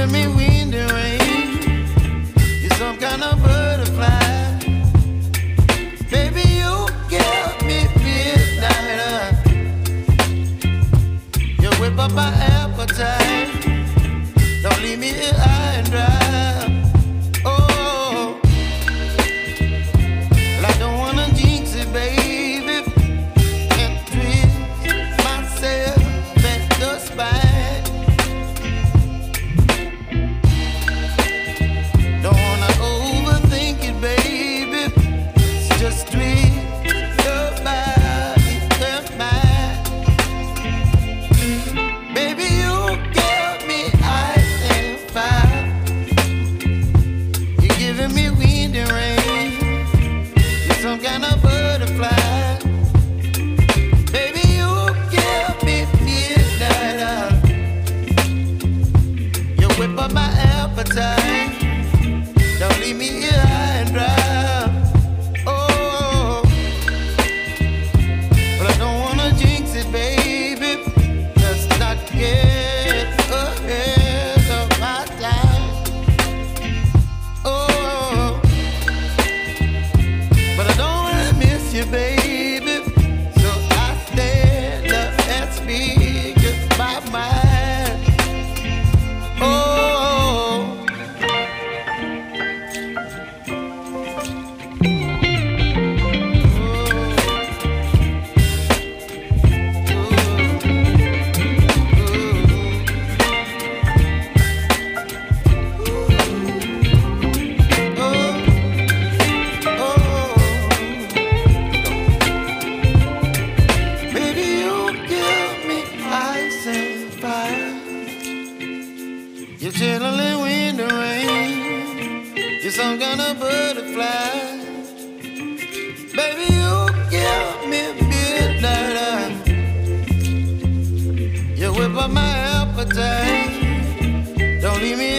giving me wind and rain. You're some kind of butterfly. Baby, you give me midnight. You whip up my appetite. Don't leave me here high and dry. Oh, well, I don't wanna jinx it, baby, and twist myself at the spine. Don't wanna overthink it, baby. It's just twist your body and mine. Baby, you give me ice and fire. You're giving me wind and rain. You're some kind of butterfly. Baby, you give me midnight. You whip up my appetite. Don't leave me here high and dry. Oh, but I don't wanna jinx it, baby. Let's not get ahead of my time. Oh, but I don't wanna miss you, baby. So I stand up and speak my mind. Oh. Baby, you give me ice and fire. You're chilling wind and rain. You're some kind of butterfly. Baby, you give me midnight. You whip up my appetite. Don't leave me